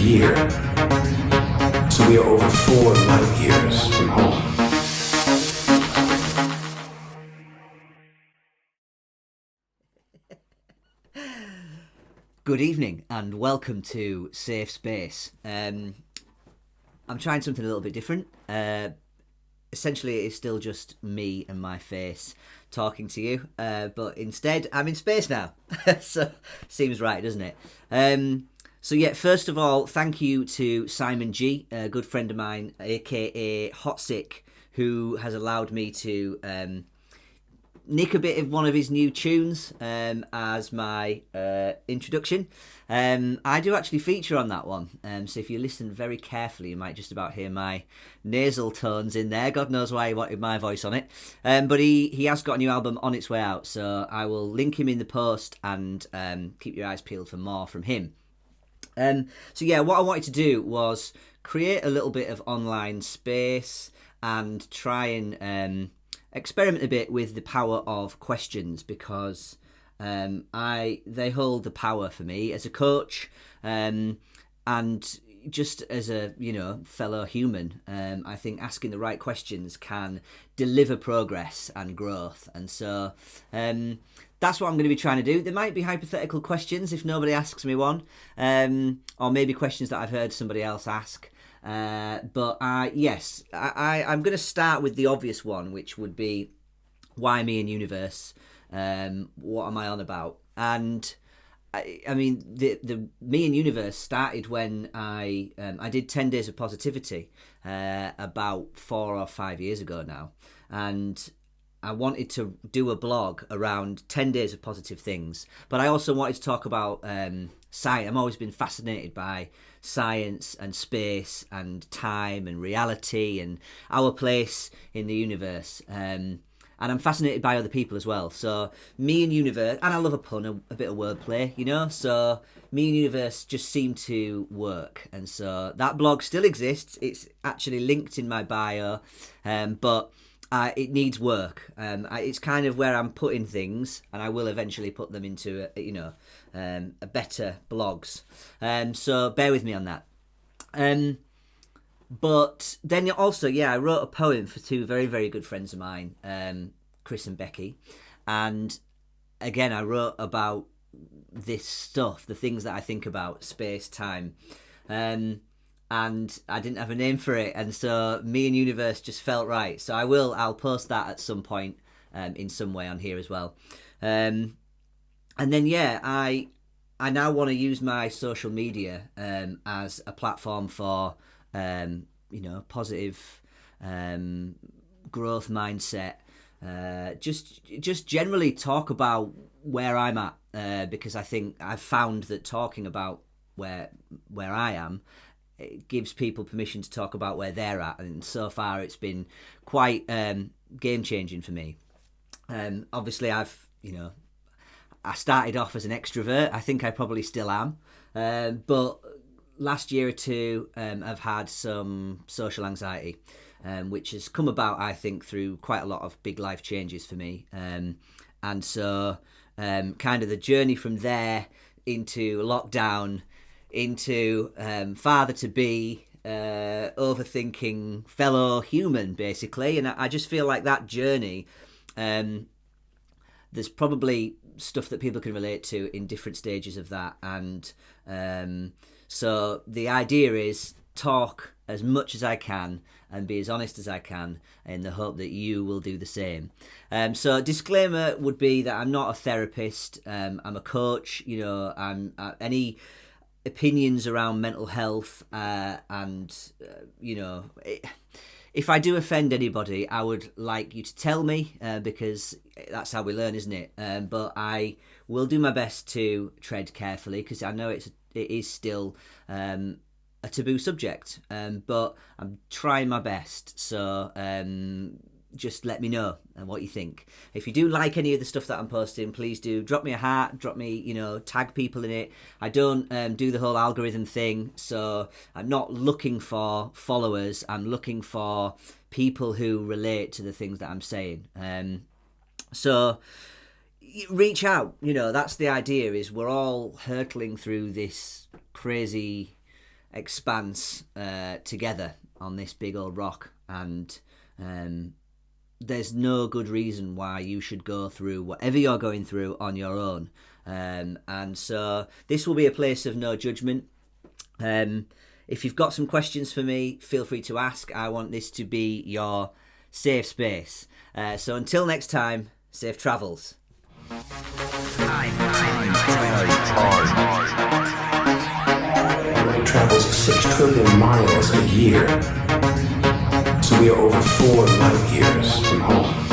here. So we are over 4 light years from home. Good evening and welcome to Safe Space. I'm trying something a little bit different. Essentially, it's still just me and my face talking to you, but instead I'm in space now. So, seems right, doesn't it? So yeah, first of all, thank you to Simon G, a good friend of mine, aka Hot Sick, who has allowed me to nick a bit of one of his new tunes as my introduction. I do actually feature on that one, so if you listen very carefully, you might just about hear my nasal tones in there. God knows why he wanted my voice on it. But he has got a new album on its way out, so I will link him in the post and keep your eyes peeled for more from him. So yeah, what I wanted to do was create a little bit of online space and try and experiment a bit with the power of questions, because they hold the power for me as a coach, and just as a fellow human. I think asking the right questions can deliver progress and growth, and so that's what I'm going to be trying to do. There might be hypothetical questions if nobody asks me one, or maybe questions that I've heard somebody else ask. But yes, I'm going to start with the obvious one, which would be, why me and universe? What am I on about? And I mean, the me and universe started when I did 10 days of positivity about 4 or 5 years ago now, and I wanted to do a blog around 10 days of positive things, but I also wanted to talk about science. I've always been fascinated by science and space and time and reality and our place in the universe. And I'm fascinated by other people as well. So me and universe, and I love a pun, a bit of wordplay, so me and universe just seem to work. And so that blog still exists. It's actually linked in my bio, but it needs work. It's kind of where I'm putting things, and I will eventually put them into a better blogs. So bear with me on that. But then also, I wrote a poem for two very, very good friends of mine, Chris and Becky, and again I wrote about this stuff, the things that I think about, space, time. And I didn't have a name for it, and so me and universe just felt right. So I'll post that at some point in some way on here as well. And then I now want to use my social media as a platform for positive growth mindset. Just generally talk about where I'm at, because I think I've found that talking about where I am, it gives people permission to talk about where they're at, and so far it's been quite game changing for me. Obviously, I started off as an extrovert. I think I probably still am, but last year or two, I've had some social anxiety, which has come about, I think, through quite a lot of big life changes for me, and so kind of the journey from there into lockdown, into father to be, overthinking fellow human, basically. And I just feel like that journey, there's probably stuff that people can relate to in different stages of that. And so the idea is talk as much as I can and be as honest as I can, in the hope that you will do the same. So disclaimer would be that I'm not a therapist. I'm a coach. I'm any opinions around mental health, if I do offend anybody, I would like you to tell me, because that's how we learn, isn't it? But I will do my best to tread carefully, because I know it is still a taboo subject, but I'm trying my best. So just let me know what you think. If you do like any of the stuff that I'm posting, please do drop me a heart, drop me, tag people in it. I don't do the whole algorithm thing, so I'm not looking for followers. I'm looking for people who relate to the things that I'm saying. So reach out. That's the idea, is we're all hurtling through this crazy expanse together on this big old rock, and there's no good reason why you should go through whatever you're going through on your own. And so this will be a place of no judgment. If you've got some questions for me, feel free to ask. I want this to be your safe space. So until next time, safe travels. Light travels 6 trillion miles a year, so we are over 4 light years from home.